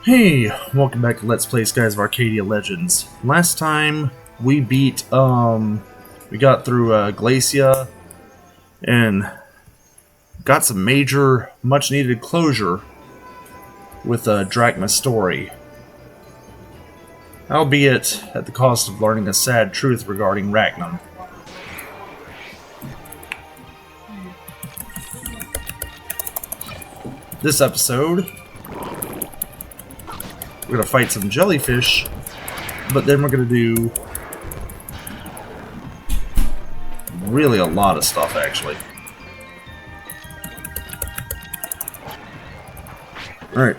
Hey, welcome back to Let's Play Skies of Arcadia Legends. Last time we we got through Glacia and got some major, much needed closure with Drachma's story. Albeit at the cost of learning a sad truth regarding Ragnar. This episode, we're gonna fight some jellyfish, but then we're gonna do really a lot of stuff, actually. Alright.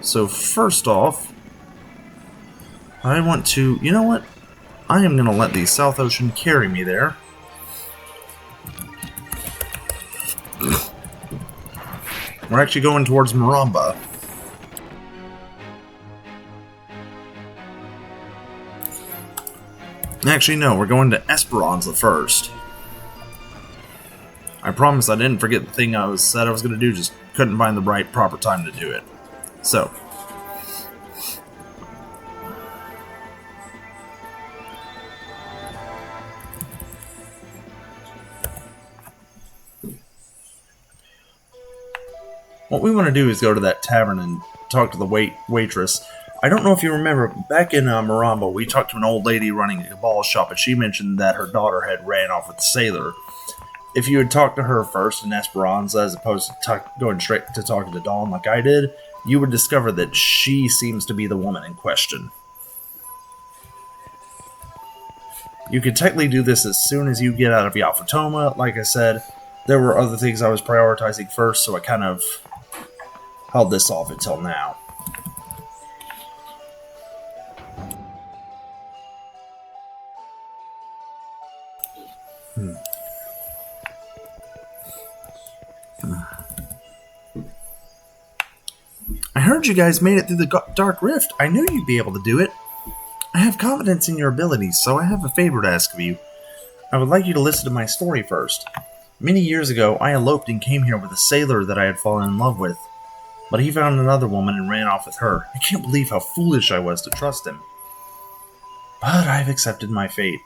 So first off, I want to, you know what? I am gonna let the South Ocean carry me there. We're actually going towards Maramba. Actually, no, we're going to Esperanza first. I promise I didn't forget the thing I said I was going to do, just couldn't find the proper time to do it. So. What we want to do is go to that tavern and talk to the waitress. I don't know if you remember, back in Maramba, we talked to an old lady running a ball shop, and she mentioned that her daughter had ran off with the sailor. If you had talked to her first in Esperanza, as opposed to going straight to talking to Dawn like I did, you would discover that she seems to be the woman in question. You could technically do this as soon as you get out of Yafatoma. Like I said, there were other things I was prioritizing first, so I kind of held this off until now. I heard you guys made it through the Dark Rift. I knew you'd be able to do it. I have confidence in your abilities, so I have a favor to ask of you. I would like you to listen to my story first. Many years ago, I eloped and came here with a sailor that I had fallen in love with. But he found another woman and ran off with her. I can't believe how foolish I was to trust him. But I've accepted my fate.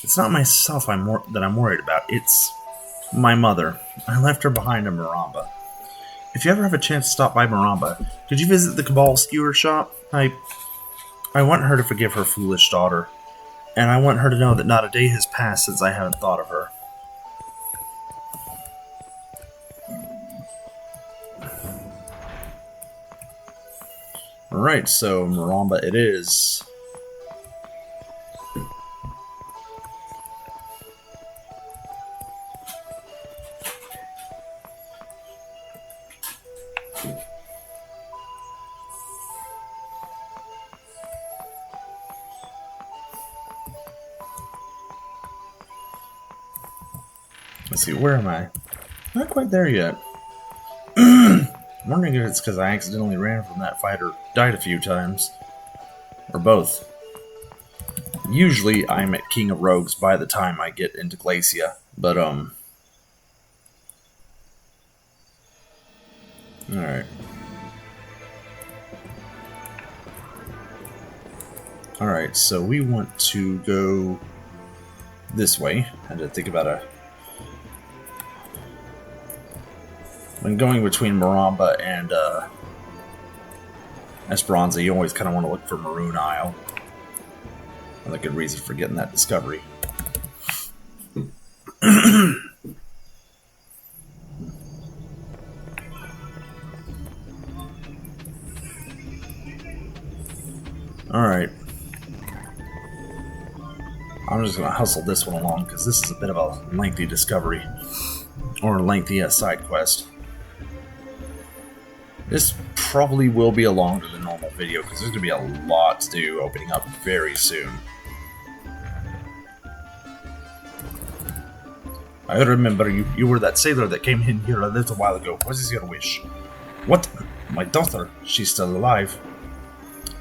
It's not myself that I'm worried about, it's my mother. I left her behind in Maramba. If you ever have a chance to stop by Maramba, could you visit the Cabal skewer shop? I want her to forgive her foolish daughter, and I want her to know that not a day has passed since I haven't thought of her. Alright, so Maramba it is. Let's see, where am I? Not quite there yet. I'm wondering if it's because I accidentally ran from that fight or died a few times. Or both. Usually I'm at King of Rogues by the time I get into Glacia. But, alright. Alright, so we want to go this way. I had to think about when going between Maramba and Esperanza, you always kind of want to look for Maroon Isle. Another good reason for getting that discovery. Alright. I'm just going to hustle this one along, because this is a bit of a lengthy discovery. Or a lengthy side quest. This probably will be a longer than normal video, because there's going to be a lot to do opening up very soon. I remember you were that sailor that came in here a little while ago. What is your wish? What? My daughter? She's still alive?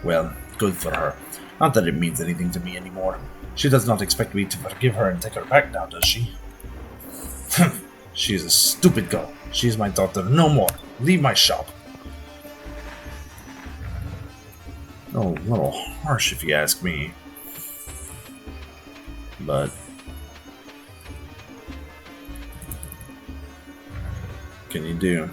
Well, good for her. Not that it means anything to me anymore. She does not expect me to forgive her and take her back now, does she? She is a stupid girl. She is my daughter no more. Leave my shop. Oh, a little harsh if you ask me. But what can you do?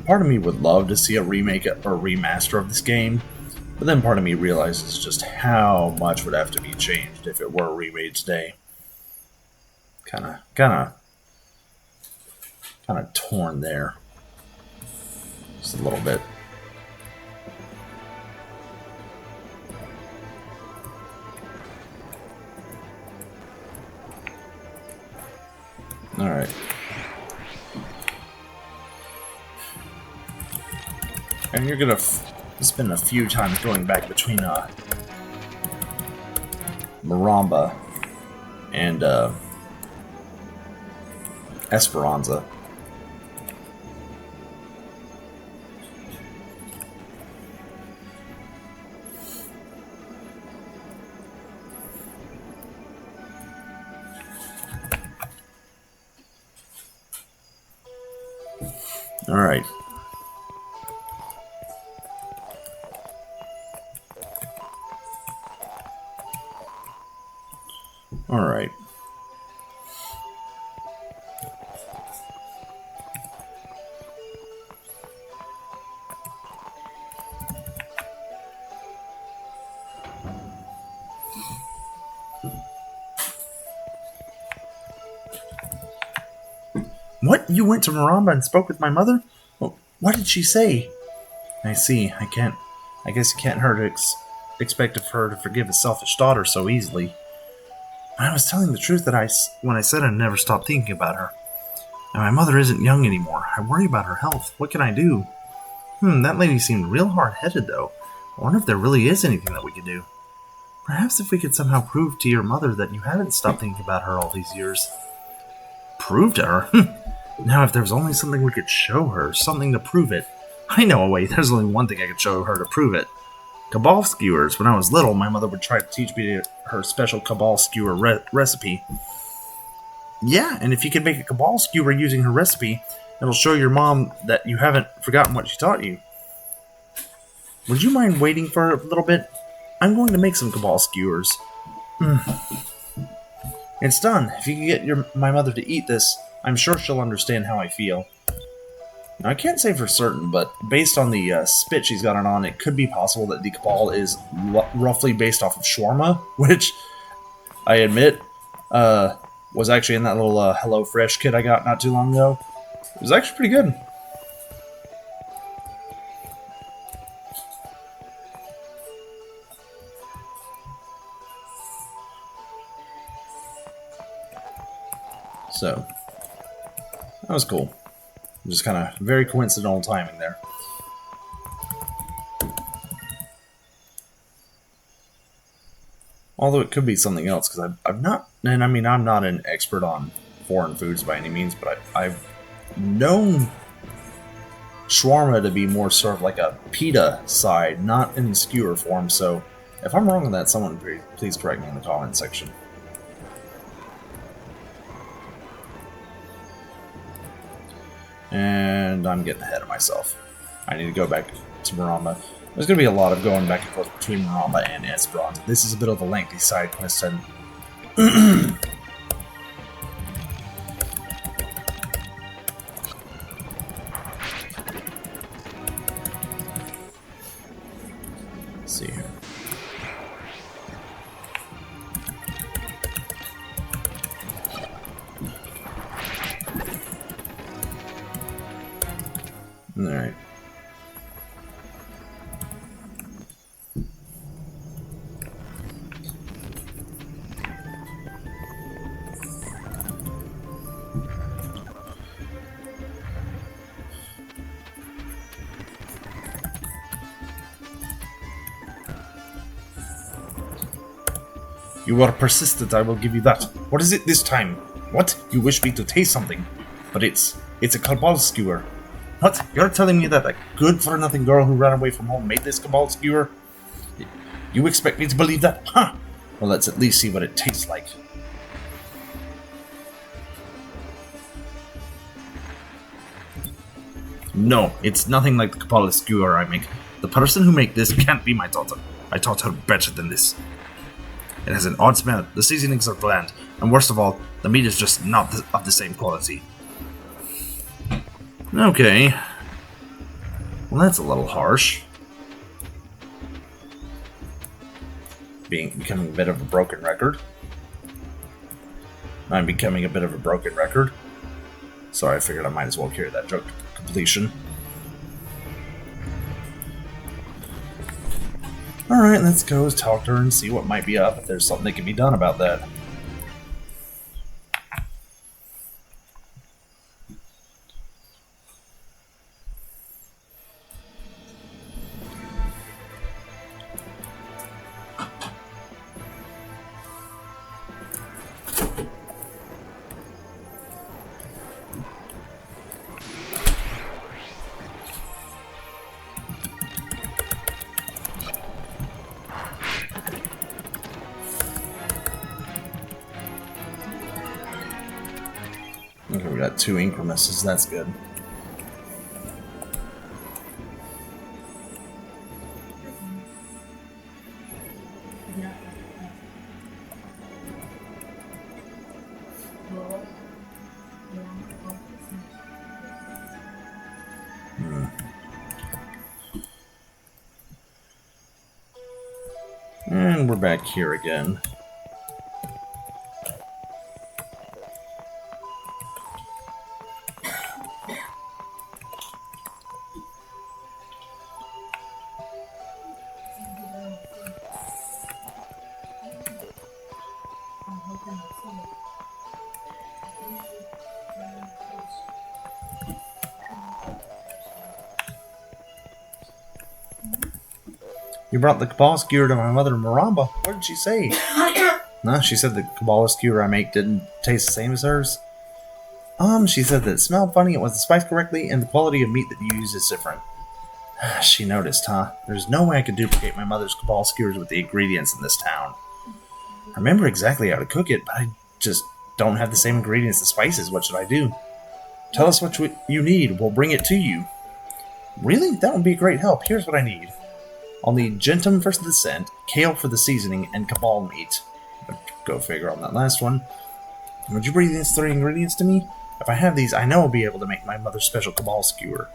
Part of me would love to see a remake or remaster of this game, but then part of me realizes just how much would have to be changed if it were remade today. Kind of torn there, just a little bit. All right. And you're gonna spend a few times going back between Maramba and Esperanza. All right. Alright. What? You went to Maramba and spoke with my mother? Well, what did she say? I see. I guess you can't expect of her to forgive a selfish daughter so easily. I was telling the truth when I said I'd never stop thinking about her. And my mother isn't young anymore. I worry about her health. What can I do? That lady seemed real hard-headed, though. I wonder if there really is anything that we could do. Perhaps if we could somehow prove to your mother that you haven't stopped thinking about her all these years. Prove to her? Now, if there was only something we could show her, something to prove it. I know a way. There's only one thing I could show her to prove it. Cabal skewers. When I was little, my mother would try to teach me her special cabal skewer recipe. Yeah, and if you can make a cabal skewer using her recipe, it'll show your mom that you haven't forgotten what she taught you. Would you mind waiting for a little bit? I'm going to make some cabal skewers. It's done. If you can get my mother to eat this, I'm sure she'll understand how I feel. Now, I can't say for certain, but based on the spit she's got on, it could be possible that the Cabal is roughly based off of shawarma, which, I admit, was actually in that little Hello Fresh kit I got not too long ago. It was actually pretty good. So, that was cool. Just kind of very coincidental timing there. Although it could be something else, because I've not, and I mean, I'm not an expert on foreign foods by any means, but I've known shawarma to be more sort of like a pita side, not in the skewer form, so if I'm wrong on that, someone please correct me in the comment section. And I'm getting ahead of myself. I need to go back to Maramba. There's going to be a lot of going back and forth between Maramba and Esperanza. This is a bit of a lengthy side quest, and let's see here. Alright. You are persistent, I will give you that. What is it this time? What? You wish me to taste something? But it's a cabal skewer. What? You're telling me that a good-for-nothing girl who ran away from home made this cabal skewer? You expect me to believe that? Huh! Well, let's at least see what it tastes like. No, it's nothing like the Kabbalah skewer I make. The person who made this can't be my daughter. I taught her better than this. It has an odd smell, the seasonings are bland, and worst of all, the meat is just not of the same quality. Okay. Well, that's a little harsh. Becoming a bit of a broken record. I'm becoming a bit of a broken record. So I figured I might as well carry that joke to completion. Alright, let's go talk to her and see what might be up, if there's something that can be done about that. Okay, we got 2 increments, that's good. And we're back here again. You brought the Kabbalah skewer to my mother, Maramba. What did she say? No, she said the Kabbalah skewer I make didn't taste the same as hers. She said that it smelled funny, it wasn't spiced correctly, and the quality of meat that you use is different. She noticed, huh? There's no way I could duplicate my mother's Kabbalah skewers with the ingredients in this town. I remember exactly how to cook it, but I just don't have the same ingredients and spices. What should I do? Tell us what you need. We'll bring it to you. Really? That would be a great help. Here's what I need. I'll need gentum for the scent, kale for the seasoning, and cabal meat. Go figure on that last one. Would you bring these 3 ingredients to me? If I have these, I know I'll be able to make my mother's special cabal skewer.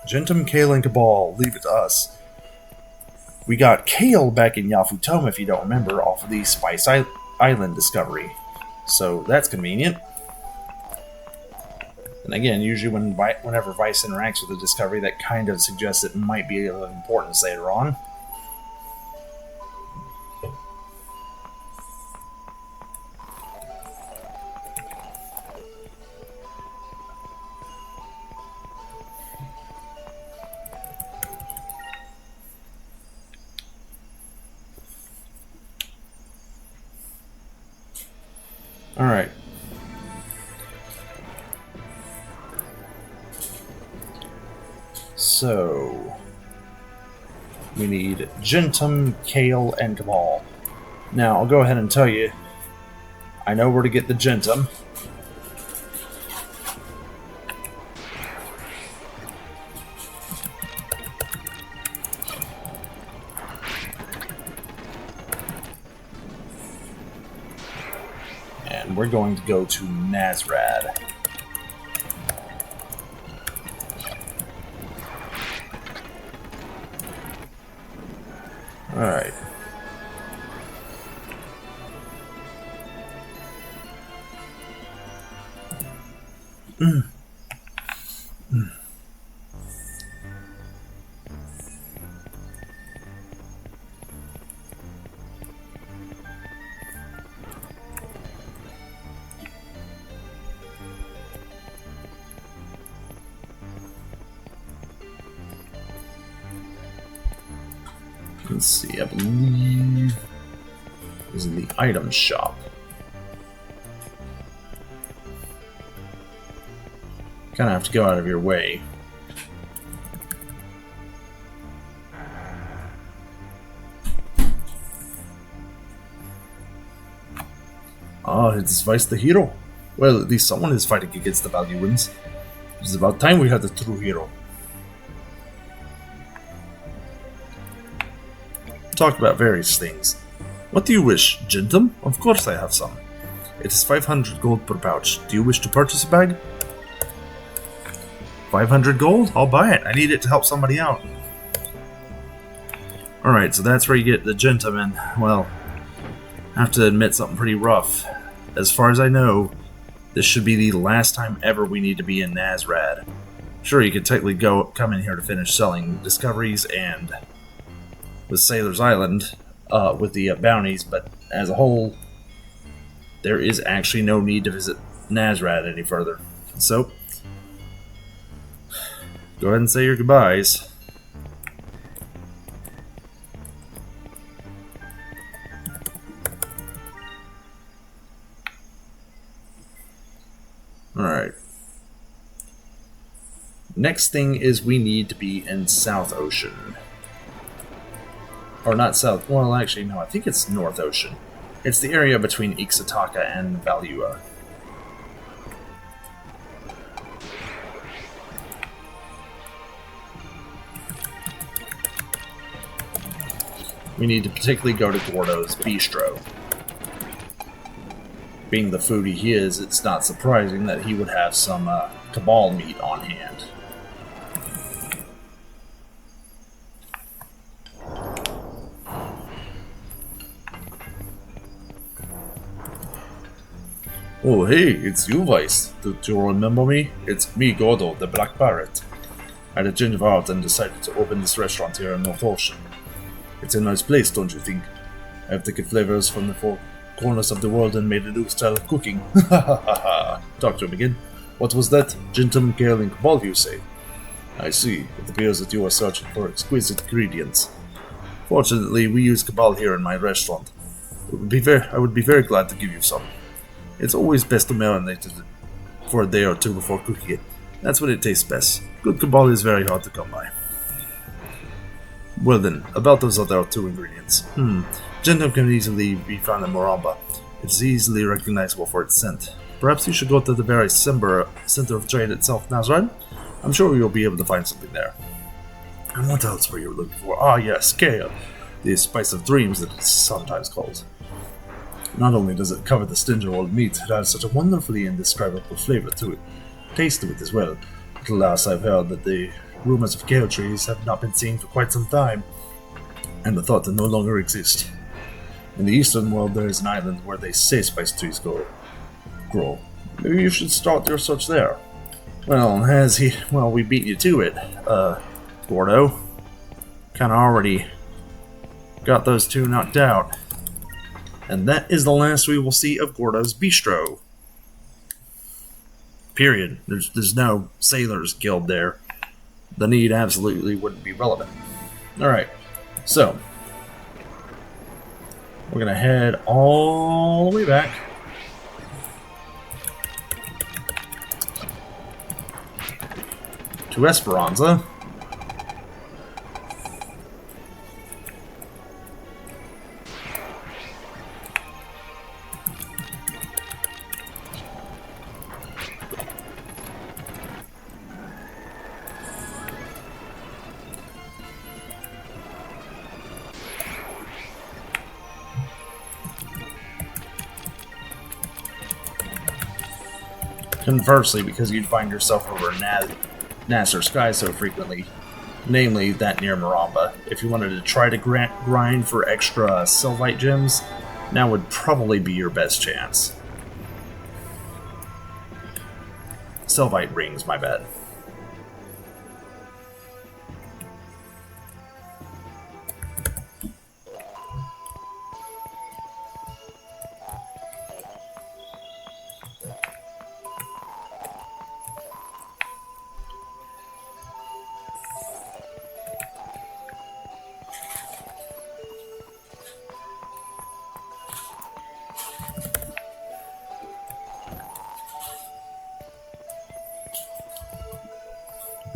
Gentum, kale, and cabal. Leave it to us. We got kale back in Yafutoma, if you don't remember, off of the Spice Island discovery. So that's convenient. And again, usually whenever Vice interacts with a discovery, that kind of suggests it might be of importance later on. Alright. So, we need gentum, kale, and cabal. Now, I'll go ahead and tell you, I know where to get the gentum. And we're going to go to Nazrad. Alright. Let's see, I believe this is in the item shop. Kind of have to go out of your way. Ah, it is Vice the hero. Well, at least someone is fighting against the Valuans. It is about time we had a true hero. Talk about various things. What do you wish, Gentum? Of course I have some. It is 500 gold per pouch. Do you wish to purchase a bag? 500 gold? I'll buy it. I need it to help somebody out. Alright, so that's where you get the Gentleman. Well, I have to admit something pretty rough. As far as I know, this should be the last time ever we need to be in Nazrad. Sure, you could technically come in here to finish selling discoveries and with Sailor's Island, with the bounties, but as a whole, there is actually no need to visit Nazrad any further. So, go ahead and say your goodbyes. Alright. Next thing is we need to be in South Ocean. Or not South, well actually no, I think it's North Ocean. It's the area between Ixataka and Valua. We need to particularly go to Gordo's Bistro. Being the foodie he is, it's not surprising that he would have some Cabal meat on hand. Oh hey, it's you, Vice. Do you remember me? It's me, Gordo, the Black Pirate. I had a change of heart and decided to open this restaurant here in North Ocean. It's a nice place, don't you think? I have taken flavors from the four corners of the world and made a new style of cooking. Ha ha ha ha. Talk to him again. What was that? Gentum, Kale, and Cabal, you say? I see. It appears that you are searching for exquisite ingredients. Fortunately, we use Cabal here in my restaurant. I would be very glad to give you some. It's always best to marinate it for a day or two before cooking it. That's when it tastes best. Good Cabal is very hard to come by. Well then, about those other two ingredients. Gentum can easily be found in Moramba. It's easily recognizable for its scent. Perhaps you should go to the very center of trade itself, Nazran? I'm sure you'll be able to find something there. And what else were you looking for? Ah yes, kale. The spice of dreams that it's sometimes called. Not only does it cover the stench of old meat, it has such a wonderfully indescribable flavor to it. Taste of it as well. At last I've heard that the rumors of kale trees have not been seen for quite some time, and the thought to no longer exist. In the eastern world there is an island where they say spice trees grow. Maybe you should start your search there. Well, we beat you to it, Gordo. Kinda already got those two knocked out. And that is the last we will see of Gordo's Bistro. Period. There's no Sailors Guild there. The need absolutely wouldn't be relevant. Alright, so we're gonna head all the way back to Esperanza. Conversely, because you'd find yourself over Nasser Sky so frequently, namely that near Moramba, if you wanted to try to grind for extra Sylvite gems, now would probably be your best chance. Sylvite rings, my bad.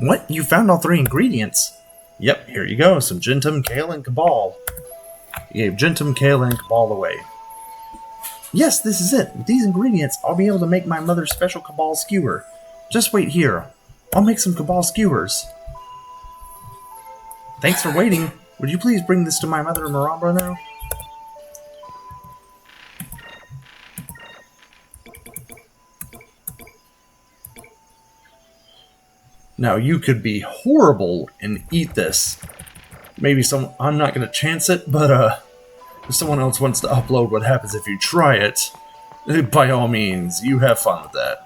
What? You found all three ingredients? Yep, here you go. Some Gentum, Kale, and Cabal. You gave Gentum, Kale, and Cabal away. Yes, this is it. With these ingredients, I'll be able to make my mother's special Cabal skewer. Just wait here. I'll make some Cabal skewers. Thanks for waiting. Would you please bring this to my mother in Maramba now? Now, you could be horrible and eat this. Maybe I'm not going to chance it, but if someone else wants to upload what happens if you try it, by all means, you have fun with that.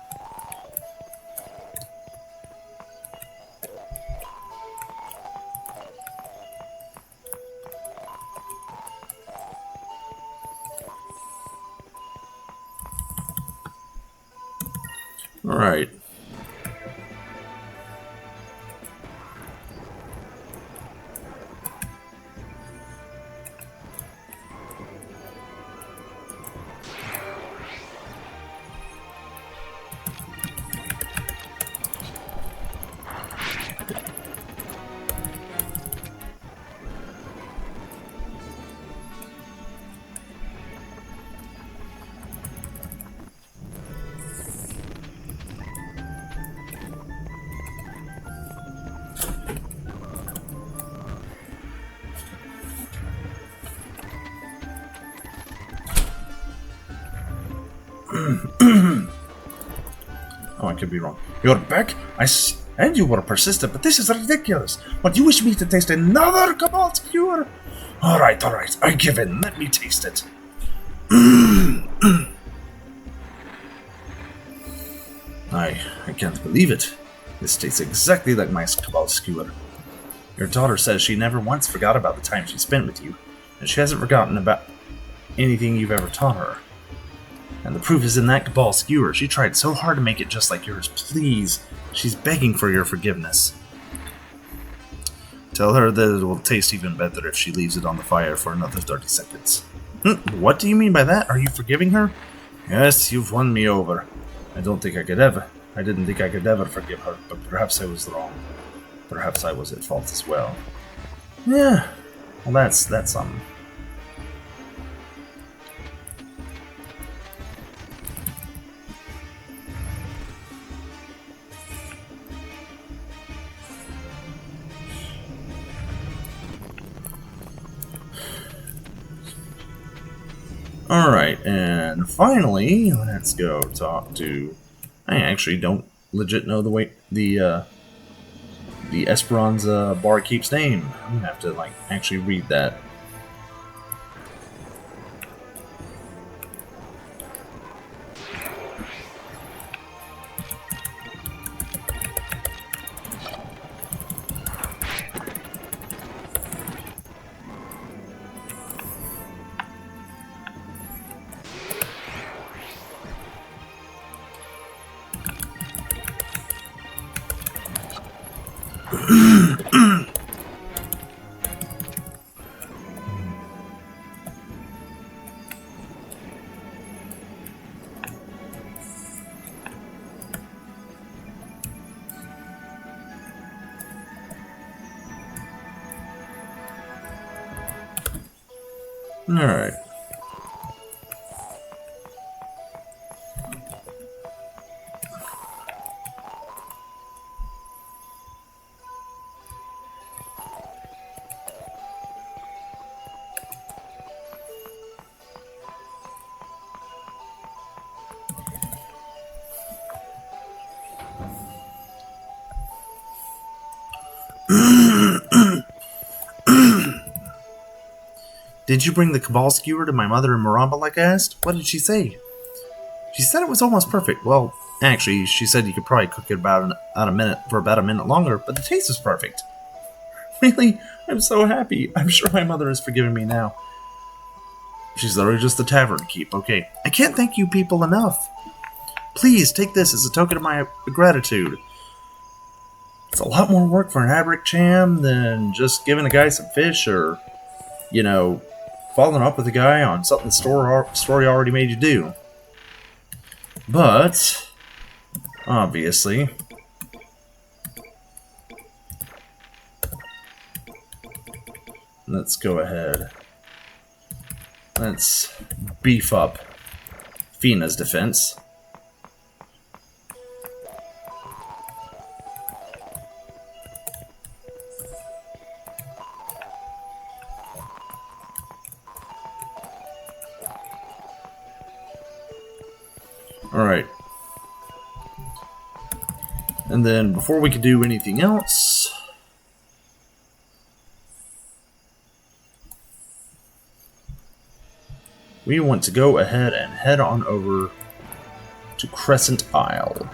Alright. Oh, I could be wrong. You're back? And you were persistent, but this is ridiculous. What, you wish me to taste another Cabal skewer? Alright, I give in. Let me taste it. I can't believe it. This tastes exactly like my Cabal skewer. Your daughter says she never once forgot about the time she spent with you, and she hasn't forgotten about anything you've ever taught her. And the proof is in that Cabal skewer. She tried so hard to make it just like yours. Please. She's begging for your forgiveness. Tell her that it will taste even better if she leaves it on the fire for another 30 seconds. What do you mean by that? Are you forgiving her? Yes, you've won me over. I didn't think I could ever forgive her, but perhaps I was wrong. Perhaps I was at fault as well. Yeah. Well, that's something. Alright, and finally, let's go talk to... I actually don't legit know the way the Esperanza barkeep's name. I'm gonna have to, actually read that. Alright. Did you bring the Cabal skewer to my mother in Maramba like I asked? What did she say? She said it was almost perfect. Well, actually, she said you could probably cook it about a minute longer, but the taste was perfect. Really? I'm so happy. I'm sure my mother has forgiven me now. She's literally just the tavern keep. Okay. I can't thank you people enough. Please, take this as a token of my gratitude. It's a lot more work for an Abric Cham than just giving a guy some fish or, following up with a guy on something the story already made you do. But, obviously, let's go ahead. Let's beef up Fina's defense. Alright. And then before we can do anything else, we want to go ahead and head on over to Crescent Isle.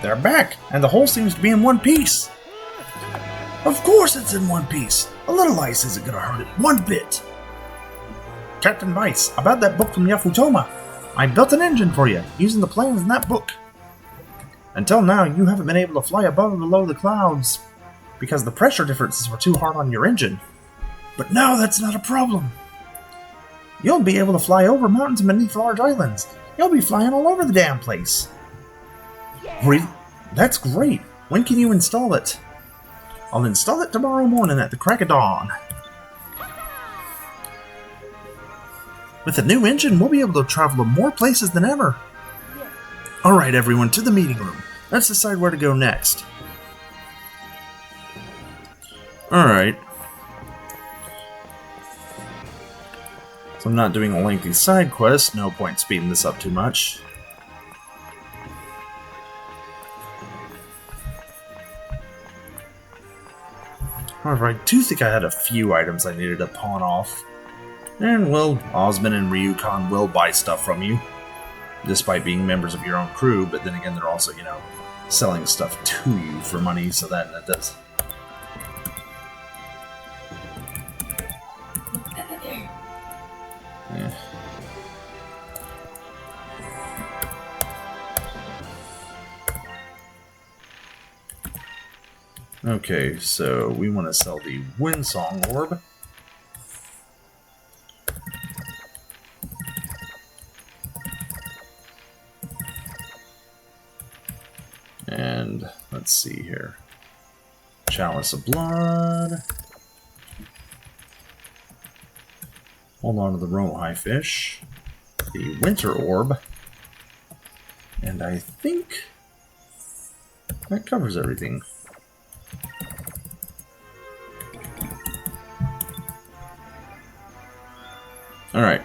They're back, and the hole seems to be in one piece. Of course it's in one piece. A little ice isn't gonna hurt it one bit. Captain Vice, about that book from Yafutoma. I built an engine for you, using the plans in that book. Until now, you haven't been able to fly above or below the clouds, because the pressure differences were too hard on your engine. But now that's not a problem. You'll be able to fly over mountains and beneath large islands. You'll be flying all over the damn place. Really? That's great. When can you install it? I'll install it tomorrow morning at the crack of dawn. With a new engine, we'll be able to travel to more places than ever. Alright everyone, to the meeting room. Let's decide where to go next. Alright. So I'm not doing a lengthy side quest, no point speeding this up too much. However, I do think I had a few items I needed to pawn off. And, well, Osmond and Ryukon will buy stuff from you, despite being members of your own crew, but then again, they're also, you know, selling stuff to you for money, so that does... Yeah. Okay, so we want to sell the Windsong Orb. And let's see here. Chalice of Blood. Hold on to the Rohai Fish. The Winter Orb. And I think that covers everything. Alright.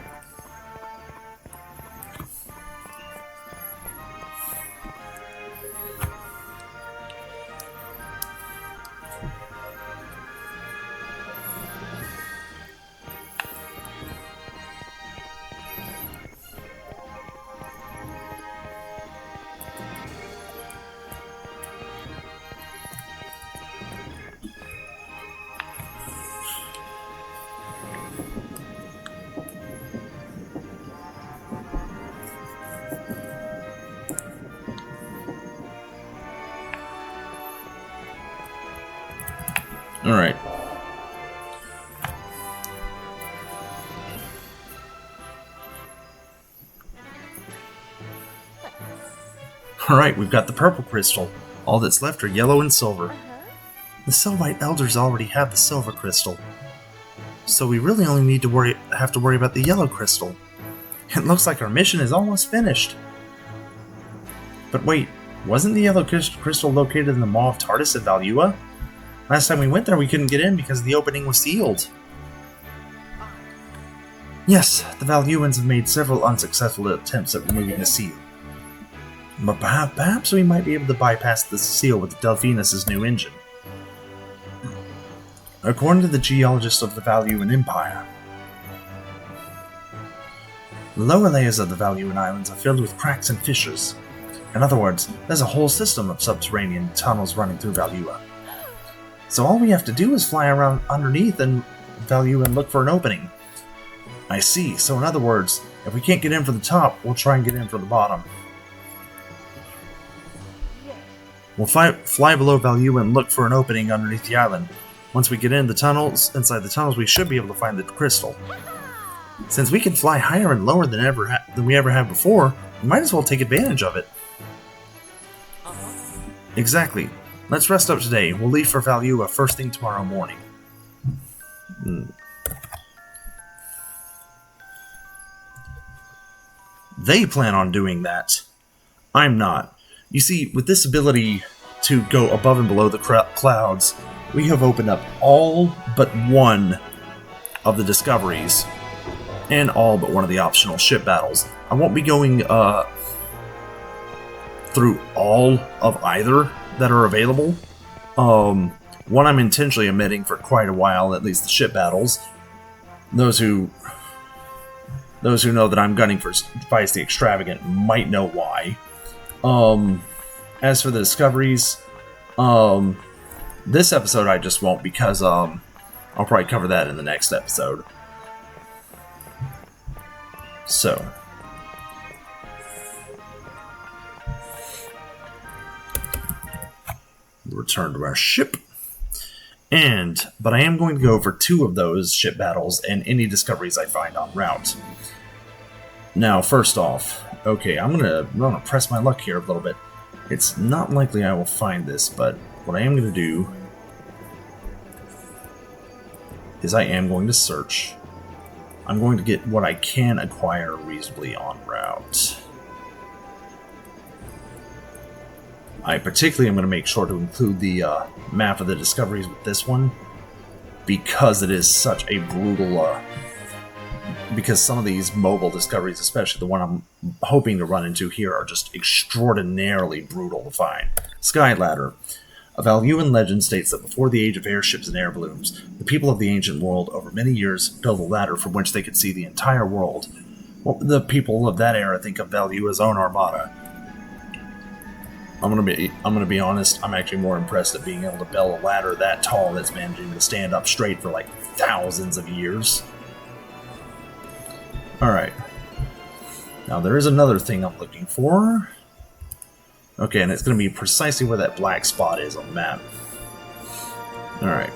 Alright. Alright, we've got the purple crystal. All that's left are yellow and silver. The Selvite elders already have the silver crystal, so we really only need to have to worry about the yellow crystal. It looks like our mission is almost finished. But wait, wasn't the yellow crystal located in the Maw of Tardis at Valua? Last time we went there, we couldn't get in because the opening was sealed. Yes, the Valuans have made several unsuccessful attempts at removing the seal. But perhaps we might be able to bypass the seal with Delphinus' new engine. According to the geologists of the Valuan Empire, The lower layers of the Valuan Islands are filled with cracks and fissures. In other words, there's a whole system of subterranean tunnels running through Valua. So all we have to do is fly around underneath and Valua and look for an opening. I see. So in other words, if we can't get in from the top, we'll try and get in from the bottom. We'll fly below Valua and look for an opening underneath the island. Once we get inside the tunnels, we should be able to find the crystal. Since we can fly higher and lower than we ever have before, we might as well take advantage of it. Exactly. Let's rest up today. We'll leave for Valua first thing tomorrow morning. They plan on doing that. I'm not. You see, with this ability to go above and below the clouds, we have opened up all but one of the discoveries and all but one of the optional ship battles. I won't be going through all of either that are available. One I'm intentionally omitting for quite a while, at least the ship battles. Those who know that I'm gunning for Vice the Extravagant might know why. As for the discoveries, this episode I just won't, because I'll probably cover that in the next episode. So, return to our ship. But I am going to go over 2 of those ship battles and any discoveries I find en route. Now, first off, okay, I'm gonna press my luck here a little bit. It's not likely I will find this, but what I am going to do is I am going to search. I'm going to get what I can acquire reasonably en route. I particularly am going to make sure to include the map of the discoveries with this one, because it is such a brutal... because some of these mobile discoveries, especially the one I'm hoping to run into here, are just extraordinarily brutal to find. Sky Ladder. A Valuan legend states that before the age of airships and air balloons, the people of the ancient world over many years built a ladder from which they could see the entire world. What would the people of that era think of Valua's own armada? I'm gonna be honest, I'm actually more impressed at being able to build a ladder that tall that's managing to stand up straight for like thousands of years. Alright. Now there is another thing I'm looking for. Okay, and it's going to be precisely where that black spot is on the map. Alright.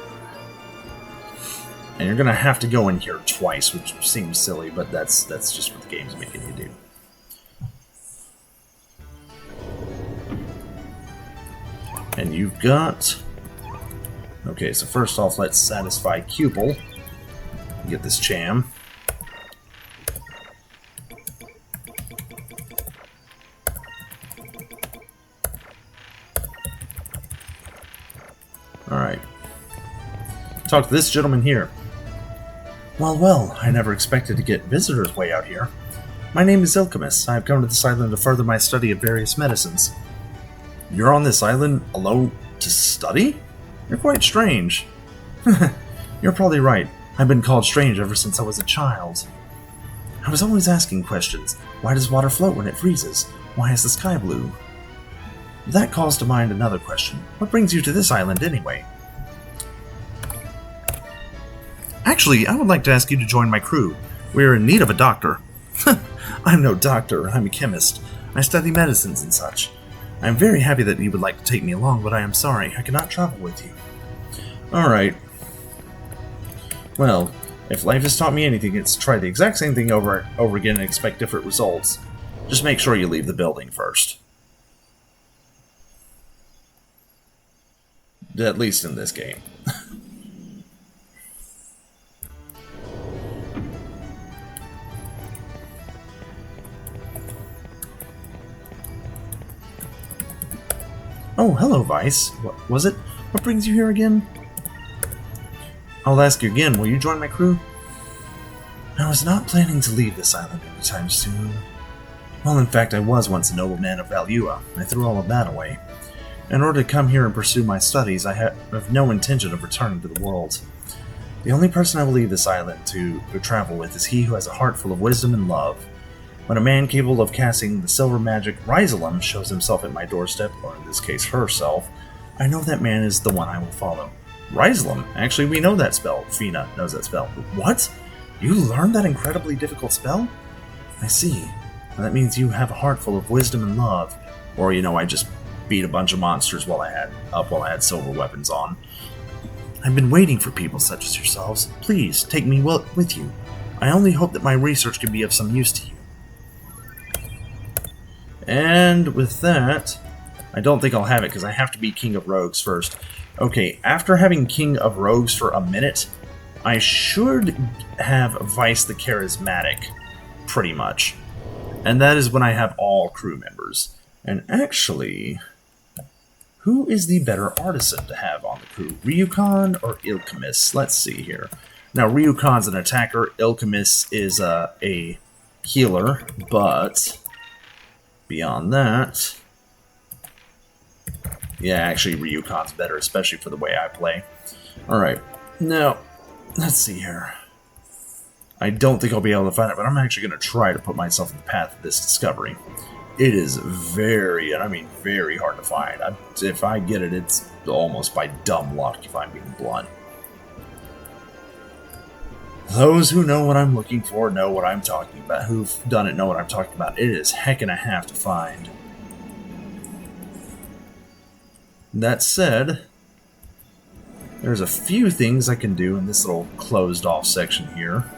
And you're going to have to go in here twice, which seems silly, but that's just what the game's making you do. And you've got... Okay, so first off, let's satisfy Cupel. Get this Cham. Alright. Talk to this gentleman here. Well, I never expected to get visitors way out here. My name is Ilkamus. I have come to this island to further my study of various medicines. You're on this island alone to study? You're quite strange. You're probably right. I've been called strange ever since I was a child. I was always asking questions. Why does water float when it freezes? Why is the sky blue? That calls to mind another question. What brings you to this island anyway? Actually, I would like to ask you to join my crew. We're in need of a doctor. I'm no doctor, I'm a chemist. I study medicines and such. I am very happy that you would like to take me along, but I am sorry, I cannot travel with you. Alright. Well, if life has taught me anything, it's try the exact same thing over and over again and expect different results. Just make sure you leave the building first. At least in this game. Oh, hello, Vice. What was it? What brings you here again? I'll ask you again, will you join my crew? I was not planning to leave this island anytime soon. Well, in fact, I was once a nobleman of Valua. I threw all of that away. In order to come here and pursue my studies, I have no intention of returning to the world. The only person I will leave this island to travel with is he who has a heart full of wisdom and love. When a man capable of casting the silver magic Rizelum shows himself at my doorstep, or in this case herself, I know that man is the one I will follow. Rizelum? Actually, we know that spell. Fina knows that spell. What? You learned that incredibly difficult spell? I see. Well, that means you have a heart full of wisdom and love. Or, I just beat a bunch of monsters while I had silver weapons on. I've been waiting for people such as yourselves. Please, take me with you. I only hope that my research can be of some use to you. And with that, I don't think I'll have it because I have to be King of Rogues first. Okay, after having King of Rogues for a minute, I should have Vice the Charismatic, pretty much. And that is when I have all crew members. And actually, who is the better artisan to have on the crew? Ryukan or Ilkemis? Let's see here. Now, Ryukan's an attacker, Ilkemis is a healer, but beyond that... Yeah, actually, Ryukan's better, especially for the way I play. Alright, now, let's see here. I don't think I'll be able to find it, but I'm actually going to try to put myself in the path of this discovery. It is very, and I mean very hard to find. If I get it, it's almost by dumb luck, if I'm being blunt. Those who know what I'm looking for know what I'm talking about. Who've done it know what I'm talking about. It is heck and a half to find. That said, there's a few things I can do in this little closed off section here.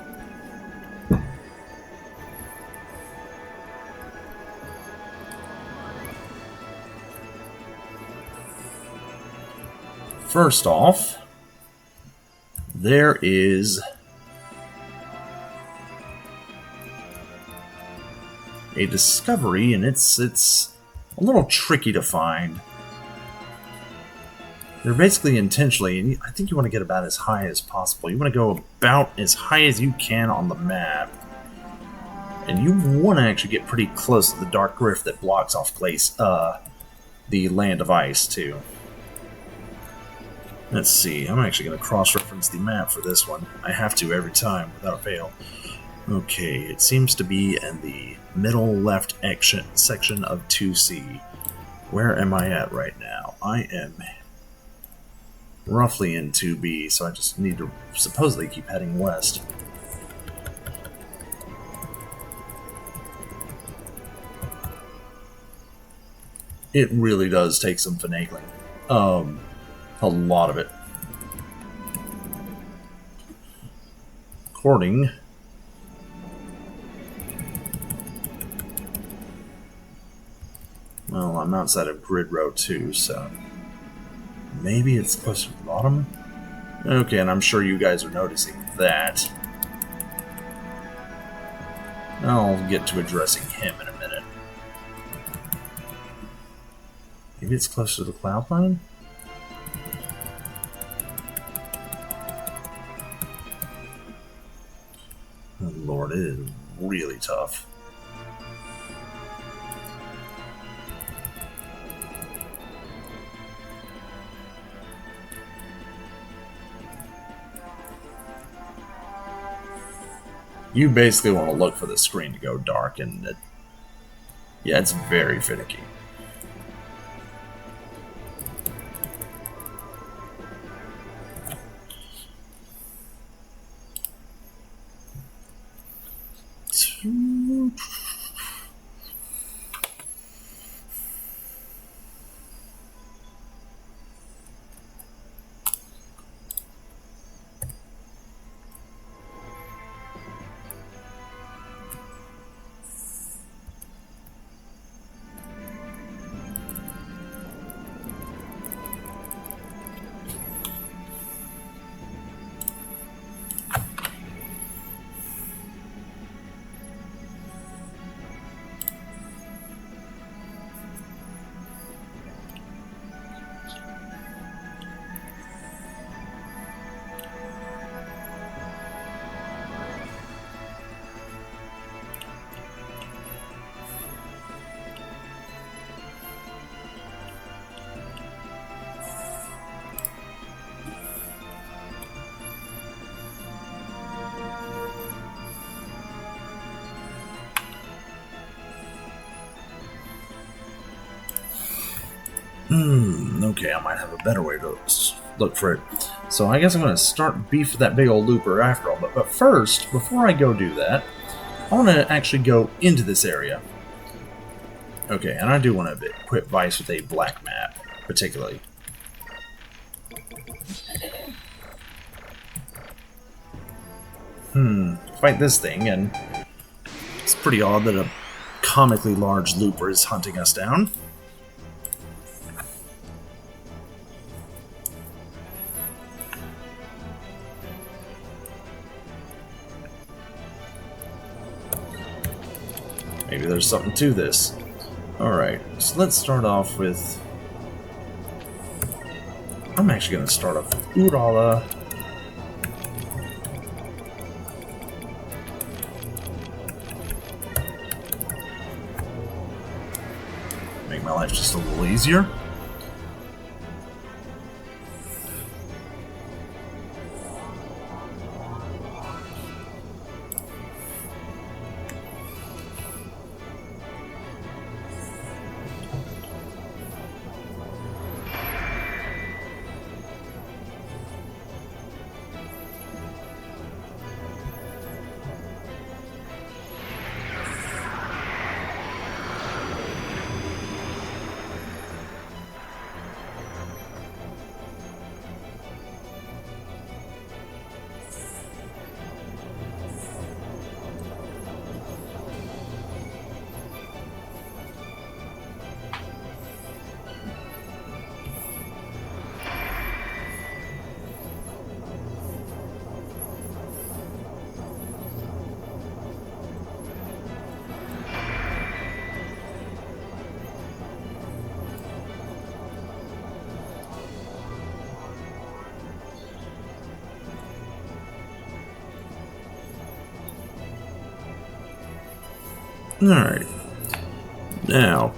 First off, there is a discovery, and it's a little tricky to find. They're basically intentionally, and I think you want to get about as high as possible. You want to go about as high as you can on the map. And you want to actually get pretty close to the dark rift that blocks off the Land of Ice, too. Let's see, I'm actually going to cross-reference the map for this one. I have to every time, without fail. Okay, it seems to be in the middle left section of 2C. Where am I at right now? I am roughly in 2B, so I just need to supposedly keep heading west. It really does take some finagling. A lot of it. According... Well, I'm outside of Grid Row 2, so... Maybe it's closer to the bottom? Okay, and I'm sure you guys are noticing that. I'll get to addressing him in a minute. Maybe it's closer to the cloud line? Oh, Lord, it is really tough. You basically want to look for the screen to go dark, and yeah, it's very finicky. Okay, I might have a better way to look for it. So I guess I'm going to start beef with that big old looper after all. But first, before I go do that, I want to actually go into this area. Okay, and I do want to equip Vice with a black map, particularly. Fight this thing, and it's pretty odd that a comically large looper is hunting us down. Maybe there's something to this. Alright, so let's start off with... I'm actually going to start off with Urala. Make my life just a little easier. Alright. Now,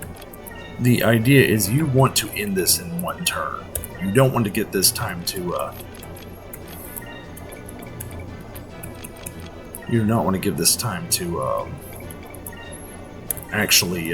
the idea is you want to end this in one turn. You don't want to get this time to, you do not want to give this time to, actually,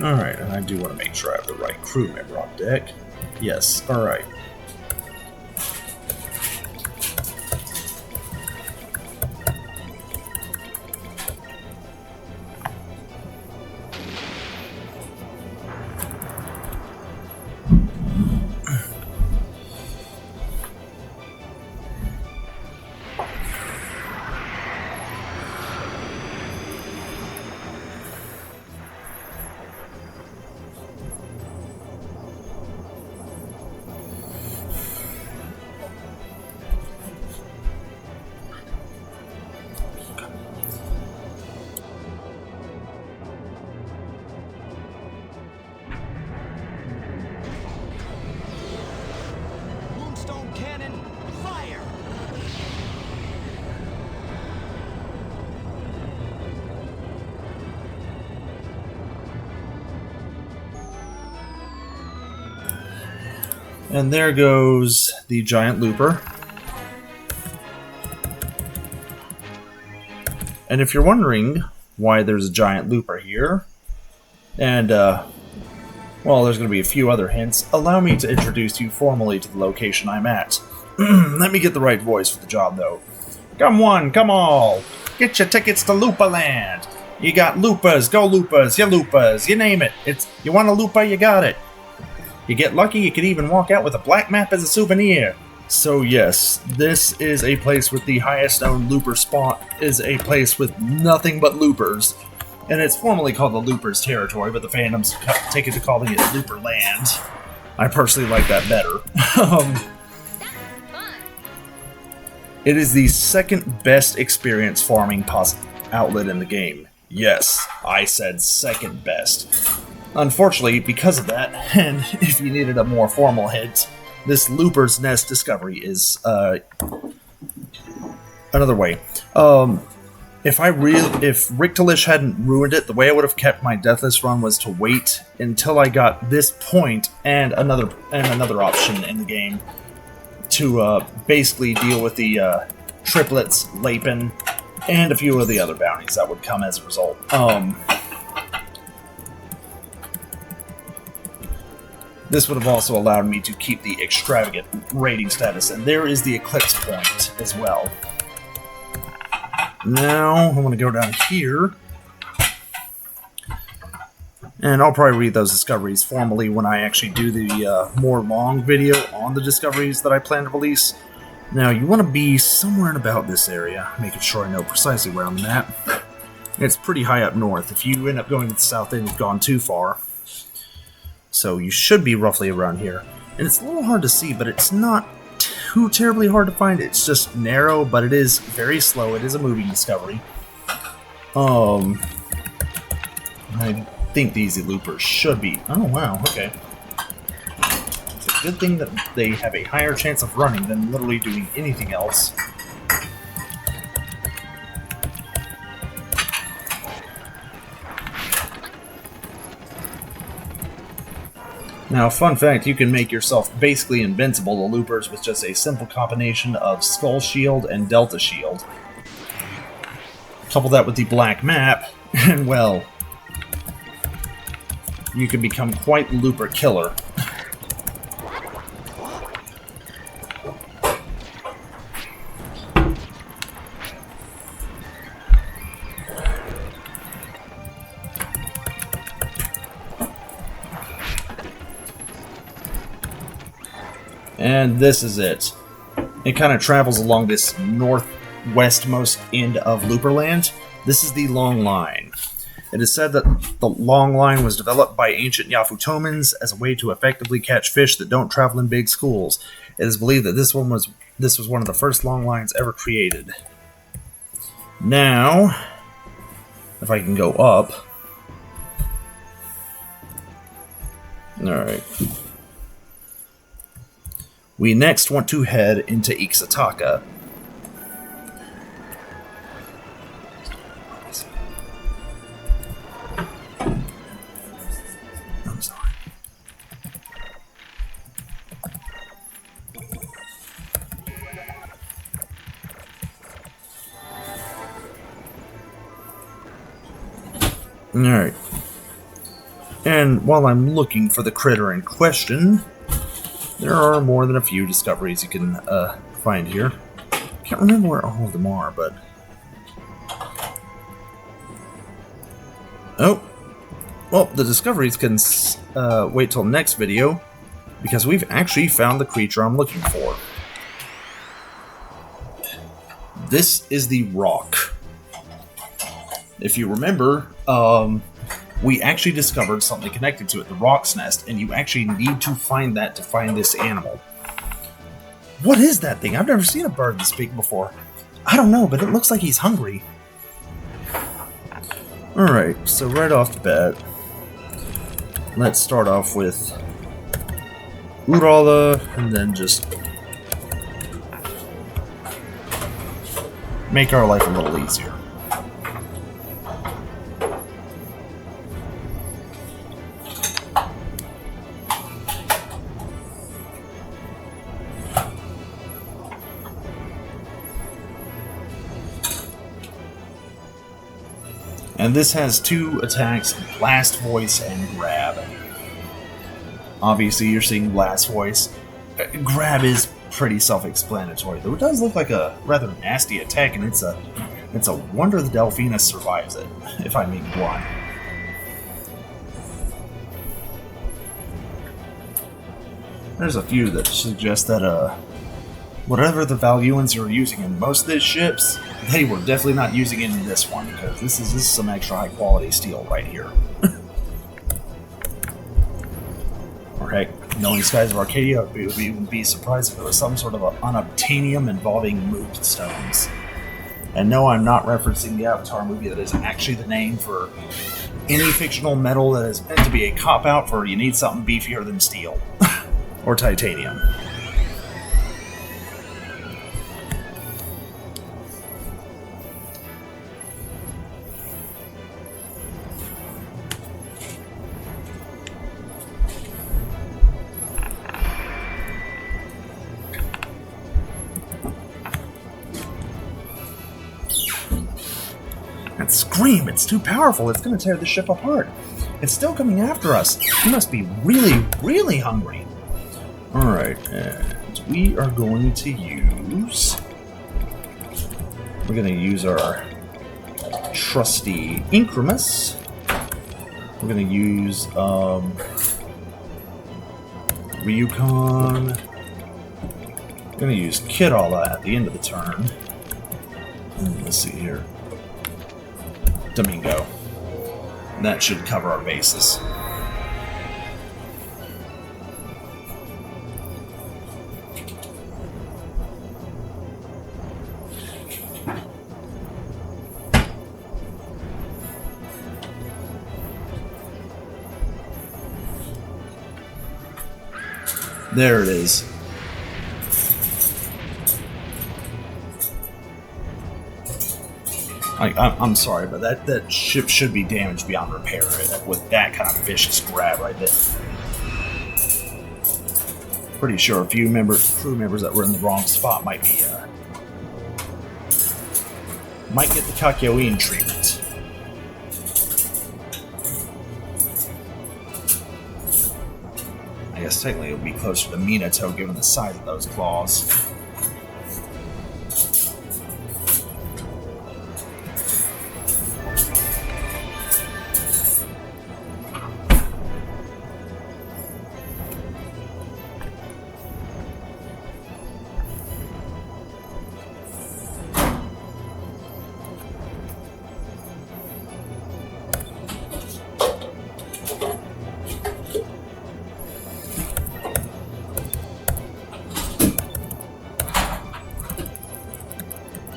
alright, and I do want to make sure I have the right crew member on deck. Yes, alright. And there goes the giant looper. And if you're wondering why there's a giant looper here, and, well, there's going to be a few other hints, allow me to introduce you formally to the location I'm at. Let me get the right voice for the job, though. Come one, come all! Get your tickets to Loopaland! You got loopers, go loopers, you loopers, you name it. You want a looper, you got it. You get lucky, you could even walk out with a black map as a souvenir. So yes, this is a place with the highest known looper spawn, is a place with nothing but loopers. And it's formerly called the Loopers Territory, but the fandom's taken to calling it Looper Land. I personally like that better. It is the second best experience farming outlet in the game. Yes, I said second best. Unfortunately, because of that, and if you needed a more formal hint, this Looper's Nest discovery is another way. If Richtelish hadn't ruined it, the way I would have kept my Deathless run was to wait until I got this point and another option in the game to basically deal with the triplets, Lapin, and a few of the other bounties that would come as a result. This would have also allowed me to keep the extravagant rating status, and there is the Eclipse point as well. Now, I'm going to go down here, and I'll probably read those discoveries formally when I actually do the more long video on the discoveries that I plan to release. Now, you want to be somewhere in about this area, making sure I know precisely where I'm at. It's pretty high up north. If you end up going to the south end, you've gone too far. So you should be roughly around here. And it's a little hard to see, but it's not too terribly hard to find. It's just narrow, but it is very slow. It is a moving discovery. I think the easy loopers should be... Oh, wow, okay. It's a good thing that they have a higher chance of running than literally doing anything else. Now, fun fact, you can make yourself basically invincible to loopers with just a simple combination of Skull Shield and Delta Shield. Couple that with the black map, and well, you can become quite the looper killer. And this is it. It kind of travels along this northwestmost end of Looperland. This is the Long Line. It is said that the Long Line was developed by ancient Yafutomans as a way to effectively catch fish that don't travel in big schools. It is believed that this was one of the first long lines ever created. Now, if I can go up. Alright. We next want to head into Ixataka. I'm sorry. Alright. And while I'm looking for the critter in question, there are more than a few discoveries you can find here. Can't remember where all of them are, but... Oh! Well, the discoveries can wait till next video, because we've actually found the creature I'm looking for. This is the rock. If you remember, we actually discovered something connected to it, the Rock's Nest, and you actually need to find that to find this animal. What is that thing? I've never seen a bird this big before. I don't know, but it looks like he's hungry. Alright, so right off the bat, let's start off with Urala, and then just make our life a little easier. And this has two attacks, Blast Voice and Grab. Obviously, you're seeing Blast Voice. Grab is pretty self-explanatory, though it does look like a rather nasty attack, and it's a wonder the Delphinus survives it, if I'm being blunt. There's a few that suggest that whatever the Valuans are using in most of these ships, they were definitely not using it in this one, because this is some extra high quality steel right here. Or heck, knowing skies of Arcadia, it would even be surprised if it was some sort of unobtainium involving moved stones. And no, I'm not referencing the Avatar movie. That is actually the name for any fictional metal that is meant to be a cop-out for you need something beefier than steel. Or titanium. That scream, it's too powerful. It's going to tear the ship apart. It's still coming after us. He must be really, really hungry. Alright, and we are going to use... We're going to use our trusty Incremus. We're going to use Ryukon. We're going to use Kidala at the end of the turn. And let's see here. Domingo. And that should cover our bases. There it is. I'm sorry, but that ship should be damaged beyond repair with that kind of vicious grab right there. Pretty sure a few crew members that were in the wrong spot might get the Kakyoin treatment. I guess technically it would be closer to Minato given the size of those claws.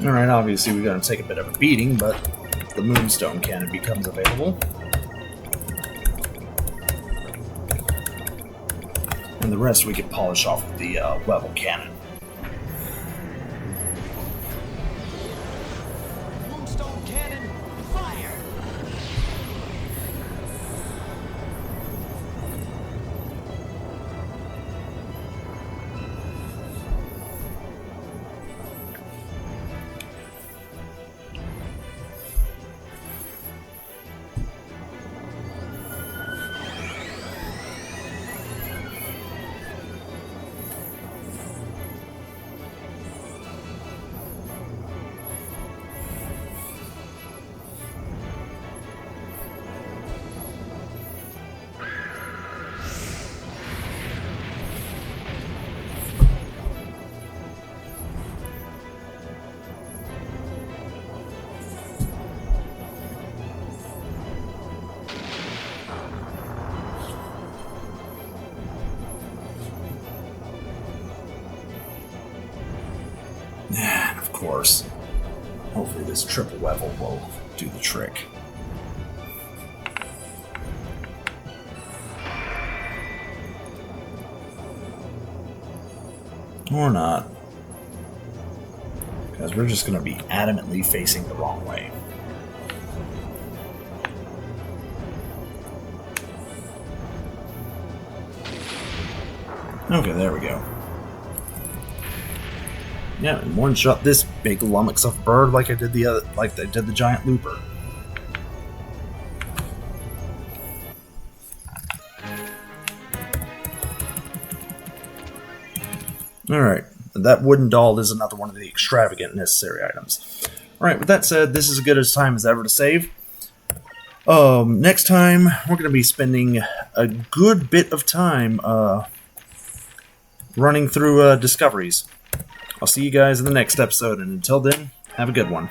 Alright, obviously we're going to take a bit of a beating, but the Moonstone Cannon becomes available. And the rest we can polish off with the level cannon. Moonstone Cannon, fire! And of course, hopefully this triple level will do the trick. Or not. Because we're just going to be adamantly facing the wrong way. Okay, there we go. Yeah, and one shot this big lummox of bird like I did the giant looper. Alright, that wooden doll is another one of the extravagant necessary items. Alright, with that said, this is as good a time as ever to save. Next time, we're going to be spending a good bit of time running through discoveries. I'll see you guys in the next episode, and until then, have a good one.